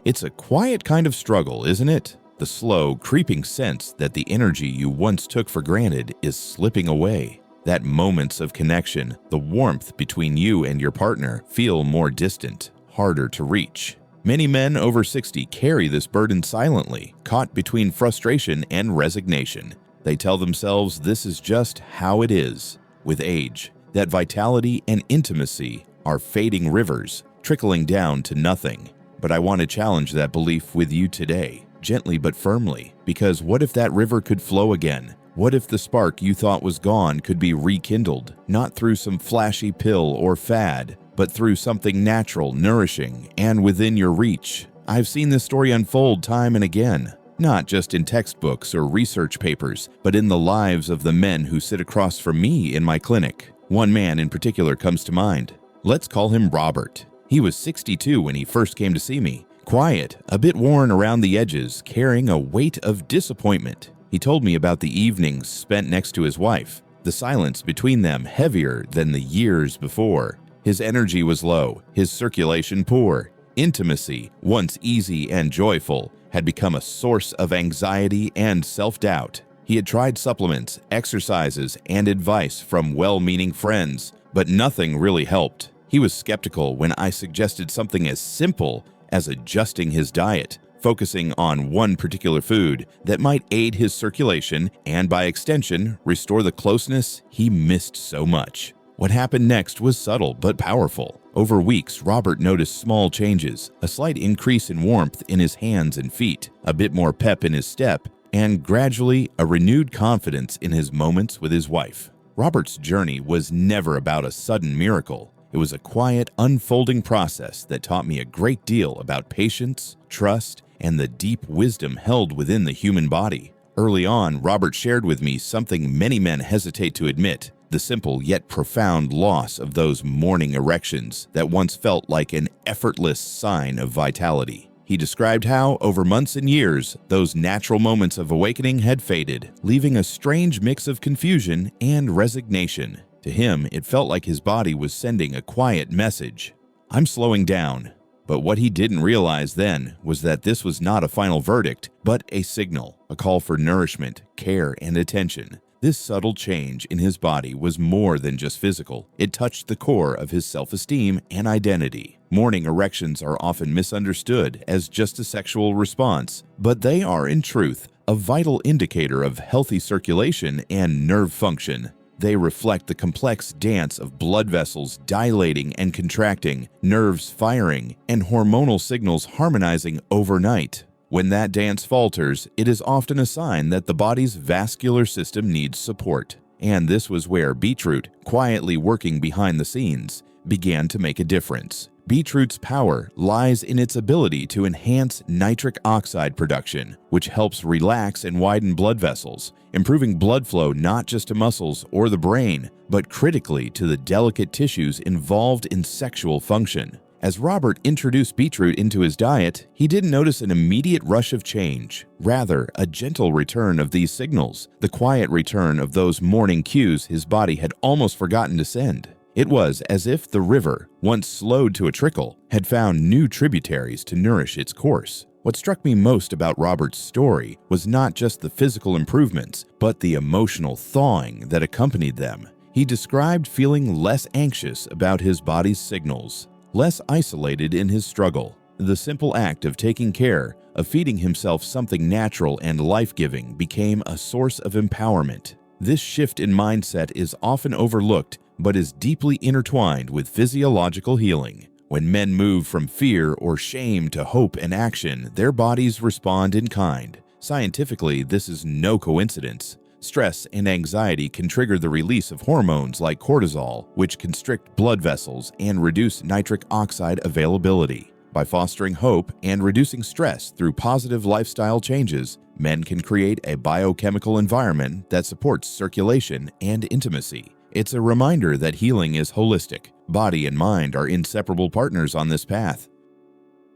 It's a quiet kind of struggle, isn't it? The slow, creeping sense that the energy you once took for granted is slipping away. That moments of connection, the warmth between you and your partner, feel more distant, harder to reach. Many men over 60 carry this burden silently, caught between frustration and resignation. They tell themselves this is just how it is. With age, that vitality and intimacy are fading rivers, trickling down to nothing. But I want to challenge that belief with you today, gently but firmly, because what if that river could flow again? What if the spark you thought was gone could be rekindled, not through some flashy pill or fad, but through something natural, nourishing, and within your reach? I've seen this story unfold time and again, not just in textbooks or research papers, but in the lives of the men who sit across from me in my clinic. One man in particular comes to mind. Let's call him Robert. He was 62 when he first came to see me. Quiet, a bit worn around the edges, carrying a weight of disappointment. He told me about the evenings spent next to his wife, the silence between them heavier than the years before. His energy was low, his circulation poor. Intimacy, once easy and joyful, had become a source of anxiety and self-doubt. He had tried supplements, exercises, and advice from well-meaning friends, but nothing really helped. He was skeptical when I suggested something as simple as adjusting his diet, focusing on one particular food that might aid his circulation and, by extension, restore the closeness he missed so much. What happened next was subtle but powerful. Over weeks, Robert noticed small changes, a slight increase in warmth in his hands and feet, a bit more pep in his step, and gradually a renewed confidence in his moments with his wife. Robert's journey was never about a sudden miracle. It was a quiet, unfolding process that taught me a great deal about patience, trust, and the deep wisdom held within the human body. Early on, Robert shared with me something many men hesitate to admit: the simple yet profound loss of those morning erections that once felt like an effortless sign of vitality. He described how, over months and years, those natural moments of awakening had faded, leaving a strange mix of confusion and resignation. To him, it felt like his body was sending a quiet message: I'm slowing down. But what he didn't realize then was that this was not a final verdict, but a signal, a call for nourishment, care, and attention. This subtle change in his body was more than just physical. It touched the core of his self-esteem and identity. Morning erections are often misunderstood as just a sexual response, but they are, in truth, a vital indicator of healthy circulation and nerve function. They reflect the complex dance of blood vessels dilating and contracting, nerves firing, and hormonal signals harmonizing overnight. When that dance falters, it is often a sign that the body's vascular system needs support. And this was where beetroot, quietly working behind the scenes, began to make a difference. Beetroot's power lies in its ability to enhance nitric oxide production, which helps relax and widen blood vessels, improving blood flow not just to muscles or the brain, but critically to the delicate tissues involved in sexual function. As Robert introduced beetroot into his diet, he didn't notice an immediate rush of change. Rather, a gentle return of these signals, the quiet return of those morning cues his body had almost forgotten to send. It was as if the river, once slowed to a trickle, had found new tributaries to nourish its course. What struck me most about Robert's story was not just the physical improvements, but the emotional thawing that accompanied them. He described feeling less anxious about his body's signals, less isolated in his struggle. The simple act of taking care, of feeding himself something natural and life-giving, became a source of empowerment. This shift in mindset is often overlooked, but is deeply intertwined with physiological healing. When men move from fear or shame to hope and action, their bodies respond in kind. Scientifically, this is no coincidence. Stress and anxiety can trigger the release of hormones like cortisol, which constrict blood vessels and reduce nitric oxide availability. By fostering hope and reducing stress through positive lifestyle changes, men can create a biochemical environment that supports circulation and intimacy. It's a reminder that healing is holistic. Body and mind are inseparable partners on this path.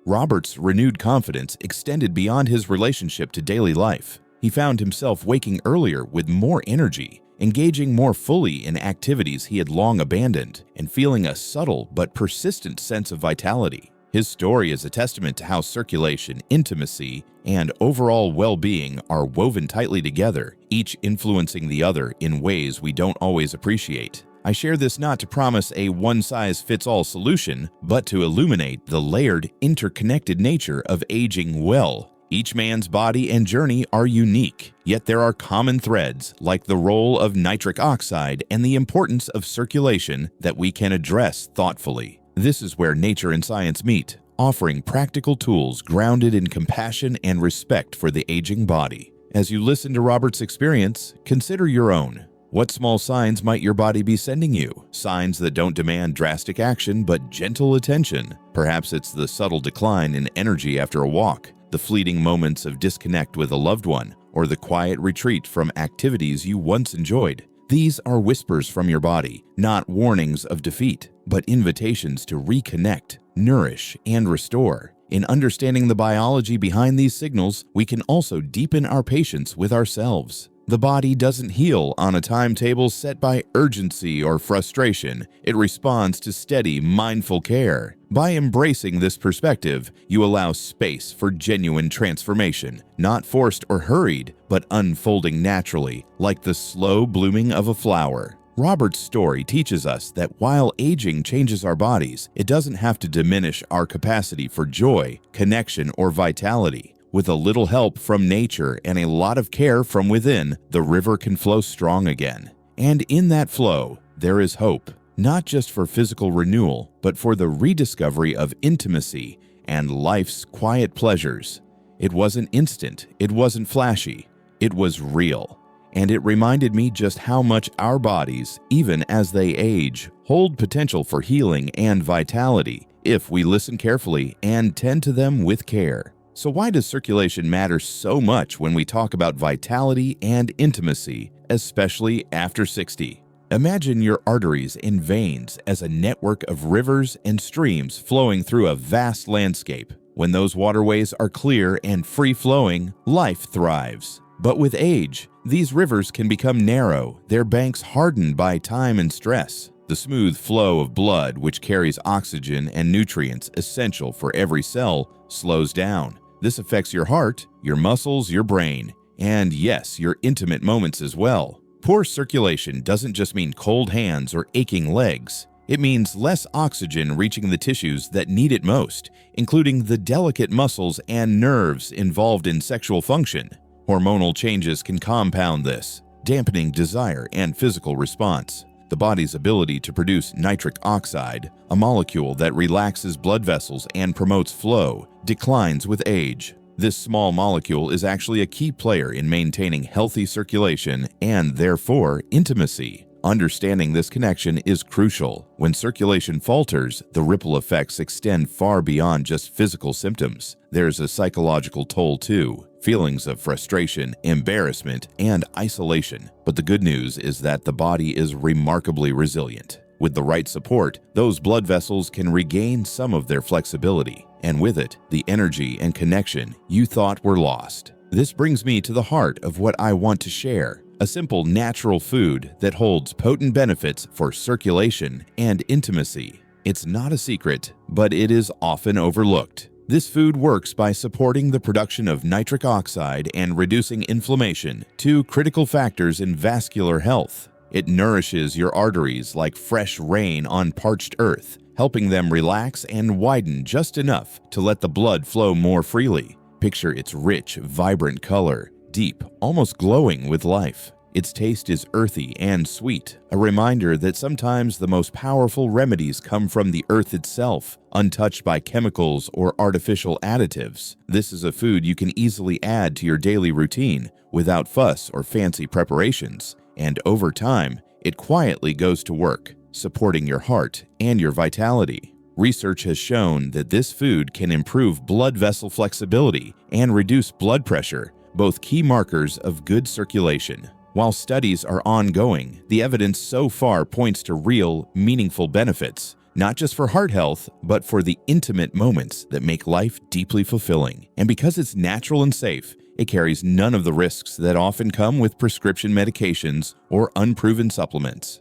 Robert's renewed confidence extended beyond his relationship to daily life. He found himself waking earlier with more energy, engaging more fully in activities he had long abandoned, and feeling a subtle but persistent sense of vitality. His story is a testament to how circulation, intimacy, and overall well-being are woven tightly together, each influencing the other in ways we don't always appreciate. I share this not to promise a one-size-fits-all solution, but to illuminate the layered, interconnected nature of aging well. Each man's body and journey are unique, yet there are common threads like the role of nitric oxide and the importance of circulation that we can address thoughtfully. This is where nature and science meet, offering practical tools grounded in compassion and respect for the aging body. As you listen to Robert's experience, consider your own. What small signs might your body be sending you? Signs that don't demand drastic action but gentle attention. Perhaps it's the subtle decline in energy after a walk, the fleeting moments of disconnect with a loved one, or the quiet retreat from activities you once enjoyed. These are whispers from your body, not warnings of defeat, but invitations to reconnect, nourish, and restore. In understanding the biology behind these signals, we can also deepen our patience with ourselves. The body doesn't heal on a timetable set by urgency or frustration. It responds to steady, mindful care. By embracing this perspective, you allow space for genuine transformation, not forced or hurried, but unfolding naturally, like the slow blooming of a flower. Robert's story teaches us that while aging changes our bodies, it doesn't have to diminish our capacity for joy, connection, or vitality. With a little help from nature and a lot of care from within, the river can flow strong again. And in that flow, there is hope, not just for physical renewal, but for the rediscovery of intimacy and life's quiet pleasures. It wasn't instant, it wasn't flashy, it was real. And it reminded me just how much our bodies, even as they age, hold potential for healing and vitality if we listen carefully and tend to them with care. So why does circulation matter so much when we talk about vitality and intimacy, especially after 60? Imagine your arteries and veins as a network of rivers and streams flowing through a vast landscape. When those waterways are clear and free-flowing, life thrives. But with age, these rivers can become narrow, their banks hardened by time and stress. The smooth flow of blood, which carries oxygen and nutrients essential for every cell, slows down. This affects your heart, your muscles, your brain, and yes, your intimate moments as well. Poor circulation doesn't just mean cold hands or aching legs. It means less oxygen reaching the tissues that need it most, including the delicate muscles and nerves involved in sexual function. Hormonal changes can compound this, dampening desire and physical response. The body's ability to produce nitric oxide, a molecule that relaxes blood vessels and promotes flow, declines with age. This small molecule is actually a key player in maintaining healthy circulation and, therefore, intimacy. Understanding this connection is crucial. When circulation falters, the ripple effects extend far beyond just physical symptoms. There's a psychological toll too. Feelings of frustration, embarrassment, and isolation. But the good news is that the body is remarkably resilient. With the right support, those blood vessels can regain some of their flexibility, and with it, the energy and connection you thought were lost. This brings me to the heart of what I want to share, a simple natural food that holds potent benefits for circulation and intimacy. It's not a secret, but it is often overlooked. This food works by supporting the production of nitric oxide and reducing inflammation, two critical factors in vascular health. It nourishes your arteries like fresh rain on parched earth, helping them relax and widen just enough to let the blood flow more freely. Picture its rich, vibrant color, deep, almost glowing with life. Its taste is earthy and sweet, a reminder that sometimes the most powerful remedies come from the earth itself, untouched by chemicals or artificial additives. This is a food you can easily add to your daily routine without fuss or fancy preparations, and over time, it quietly goes to work, supporting your heart and your vitality. Research has shown that this food can improve blood vessel flexibility and reduce blood pressure, both key markers of good circulation. While studies are ongoing, the evidence so far points to real, meaningful benefits, not just for heart health, but for the intimate moments that make life deeply fulfilling. And because it's natural and safe, it carries none of the risks that often come with prescription medications or unproven supplements.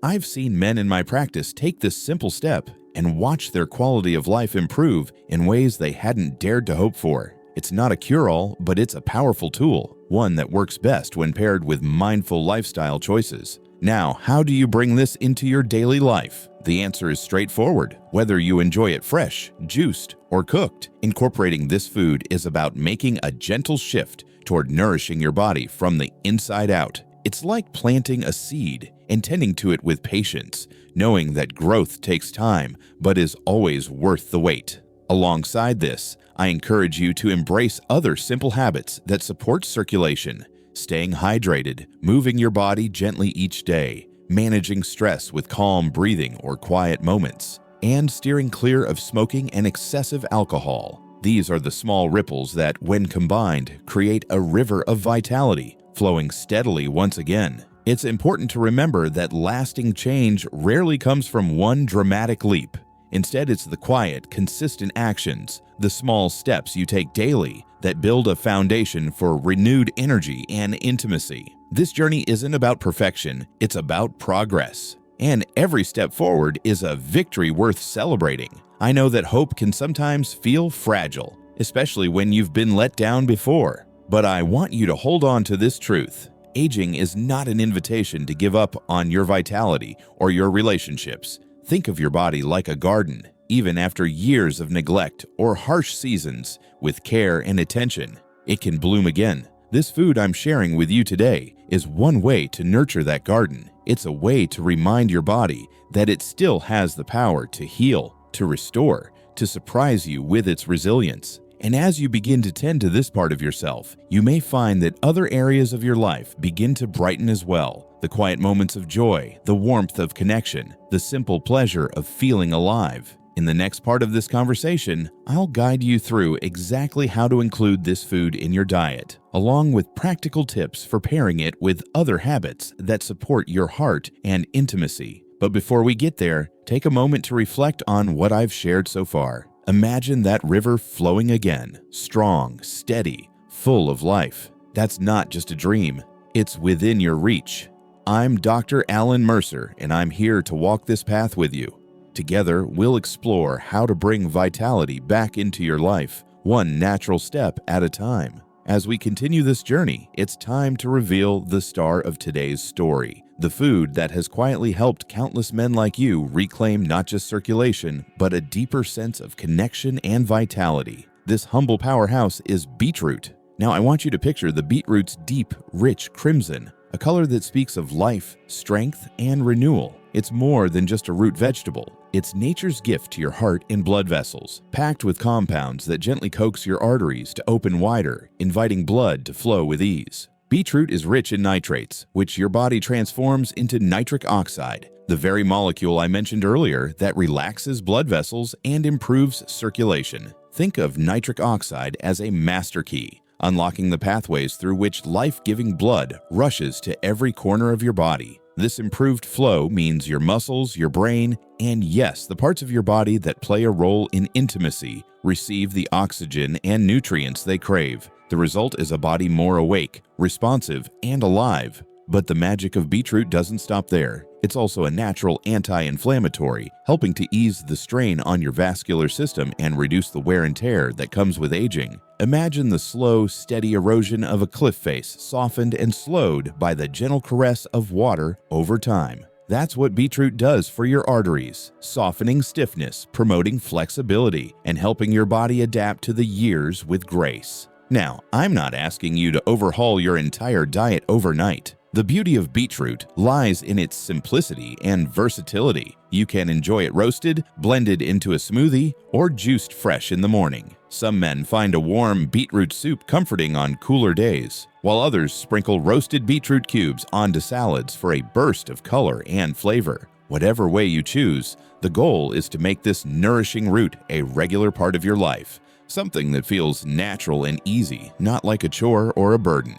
I've seen men in my practice take this simple step and watch their quality of life improve in ways they hadn't dared to hope for. It's not a cure-all, but it's a powerful tool, one that works best when paired with mindful lifestyle choices. Now, how do you bring this into your daily life? The answer is straightforward. Whether you enjoy it fresh, juiced, or cooked, incorporating this food is about making a gentle shift toward nourishing your body from the inside out. It's like planting a seed and tending to it with patience, knowing that growth takes time but is always worth the wait. Alongside this, I encourage you to embrace other simple habits that support circulation, staying hydrated, moving your body gently each day, managing stress with calm breathing or quiet moments, and steering clear of smoking and excessive alcohol. These are the small ripples that, when combined, create a river of vitality, flowing steadily once again. It's important to remember that lasting change rarely comes from one dramatic leap. Instead, it's the quiet, consistent actions, the small steps you take daily that build a foundation for renewed energy and intimacy. This journey isn't about perfection, it's about progress. And every step forward is a victory worth celebrating. I know that hope can sometimes feel fragile, especially when you've been let down before. But I want you to hold on to this truth. Aging is not an invitation to give up on your vitality or your relationships. Think of your body like a garden. Even after years of neglect or harsh seasons, with care and attention, it can bloom again. This food I'm sharing with you today is one way to nurture that garden. It's a way to remind your body that it still has the power to heal, to restore, to surprise you with its resilience. And as you begin to tend to this part of yourself, you may find that other areas of your life begin to brighten as well. The quiet moments of joy, the warmth of connection, the simple pleasure of feeling alive. In the next part of this conversation, I'll guide you through exactly how to include this food in your diet, along with practical tips for pairing it with other habits that support your heart and intimacy. But before we get there, take a moment to reflect on what I've shared so far. Imagine that river flowing again, strong, steady, full of life. That's not just a dream, it's within your reach. I'm Dr. Alan Mercer, and I'm here to walk this path with you. Together, we'll explore how to bring vitality back into your life, one natural step at a time. As we continue this journey, it's time to reveal the star of today's story, the food that has quietly helped countless men like you reclaim not just circulation, but a deeper sense of connection and vitality. This humble powerhouse is beetroot. Now, I want you to picture the beetroot's deep, rich crimson, a color that speaks of life, strength, and renewal. It's more than just a root vegetable. It's nature's gift to your heart and blood vessels, packed with compounds that gently coax your arteries to open wider, inviting blood to flow with ease. Beetroot is rich in nitrates, which your body transforms into nitric oxide, the very molecule I mentioned earlier that relaxes blood vessels and improves circulation. Think of nitric oxide as a master key, unlocking the pathways through which life-giving blood rushes to every corner of your body. This improved flow means your muscles, your brain, and yes, the parts of your body that play a role in intimacy receive the oxygen and nutrients they crave. The result is a body more awake, responsive, and alive. But the magic of beetroot doesn't stop there. It's also a natural anti-inflammatory, helping to ease the strain on your vascular system and reduce the wear and tear that comes with aging. Imagine the slow, steady erosion of a cliff face, softened and slowed by the gentle caress of water over time. That's what beetroot does for your arteries, softening stiffness, promoting flexibility, and helping your body adapt to the years with grace. Now, I'm not asking you to overhaul your entire diet overnight. The beauty of beetroot lies in its simplicity and versatility. You can enjoy it roasted, blended into a smoothie, or juiced fresh in the morning. Some men find a warm beetroot soup comforting on cooler days, while others sprinkle roasted beetroot cubes onto salads for a burst of color and flavor. Whatever way you choose, the goal is to make this nourishing root a regular part of your life, something that feels natural and easy, not like a chore or a burden.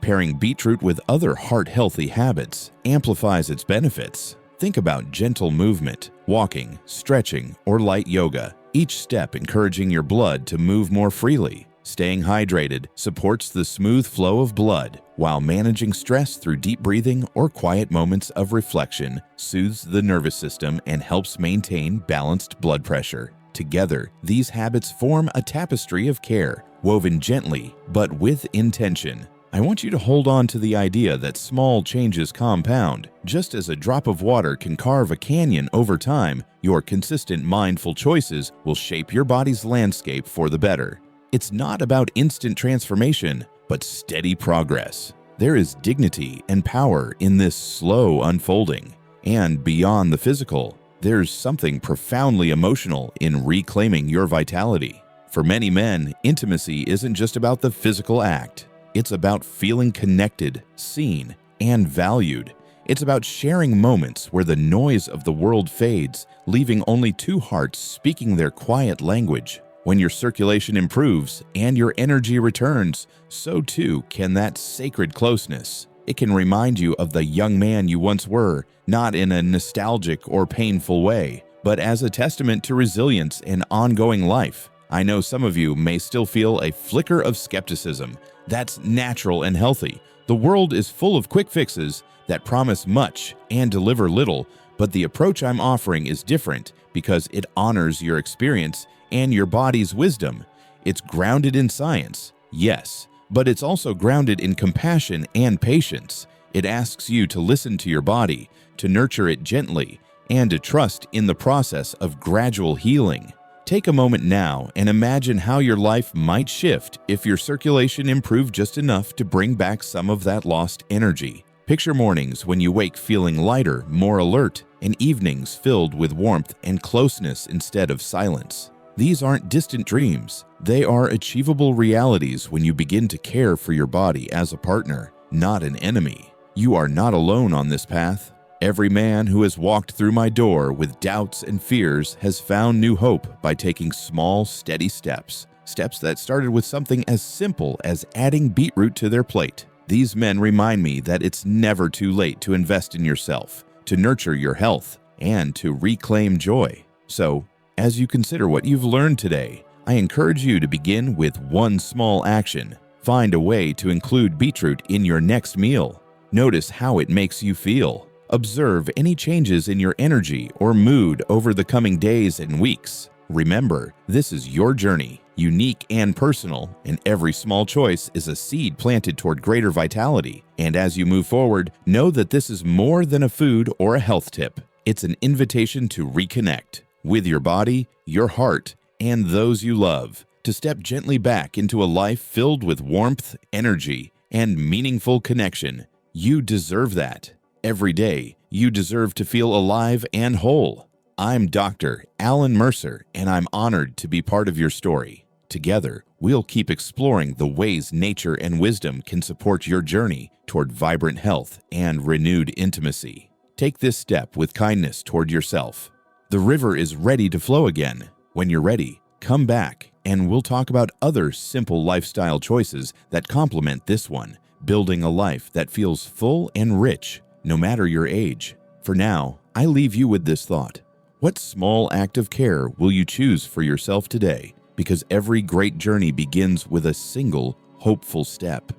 Pairing beetroot with other heart-healthy habits amplifies its benefits. Think about gentle movement, walking, stretching, or light yoga, each step encouraging your blood to move more freely. Staying hydrated supports the smooth flow of blood, while managing stress through deep breathing or quiet moments of reflection soothes the nervous system and helps maintain balanced blood pressure. Together, these habits form a tapestry of care, woven gently but with intention. I want you to hold on to the idea that small changes compound. Just as a drop of water can carve a canyon over time, your consistent mindful choices will shape your body's landscape for the better. It's not about instant transformation, but steady progress. There is dignity and power in this slow unfolding. And beyond the physical, there's something profoundly emotional in reclaiming your vitality. For many men, intimacy isn't just about the physical act. It's about feeling connected, seen, and valued. It's about sharing moments where the noise of the world fades, leaving only two hearts speaking their quiet language. When your circulation improves and your energy returns, so too can that sacred closeness. It can remind you of the young man you once were, not in a nostalgic or painful way, but as a testament to resilience and ongoing life. I know some of you may still feel a flicker of skepticism. That's natural and healthy. The world is full of quick fixes that promise much and deliver little, but the approach I'm offering is different because it honors your experience and your body's wisdom. It's grounded in science, yes, but it's also grounded in compassion and patience. It asks you to listen to your body, to nurture it gently, and to trust in the process of gradual healing. Take a moment now and imagine how your life might shift if your circulation improved just enough to bring back some of that lost energy. Picture mornings when you wake feeling lighter, more alert, and evenings filled with warmth and closeness instead of silence. These aren't distant dreams. They are achievable realities when you begin to care for your body as a partner, not an enemy. You are not alone on this path. Every man who has walked through my door with doubts and fears has found new hope by taking small, steady steps. Steps that started with something as simple as adding beetroot to their plate. These men remind me that it's never too late to invest in yourself, to nurture your health, and to reclaim joy. So, as you consider what you've learned today, I encourage you to begin with one small action. Find a way to include beetroot in your next meal. Notice how it makes you feel. Observe any changes in your energy or mood over the coming days and weeks. Remember, this is your journey, unique and personal, and every small choice is a seed planted toward greater vitality. And as you move forward, know that this is more than a food or a health tip. It's an invitation to reconnect with your body, your heart, and those you love, to step gently back into a life filled with warmth, energy, and meaningful connection. You deserve that. Every day, you deserve to feel alive and whole. I'm Dr. Alan Mercer, and I'm honored to be part of your story. Together, we'll keep exploring the ways nature and wisdom can support your journey toward vibrant health and renewed intimacy. Take this step with kindness toward yourself. The river is ready to flow again. When you're ready, come back, and we'll talk about other simple lifestyle choices that complement this one, building a life that feels full and rich, no matter your age. For now, I leave you with this thought. What small act of care will you choose for yourself today? Because every great journey begins with a single, hopeful step.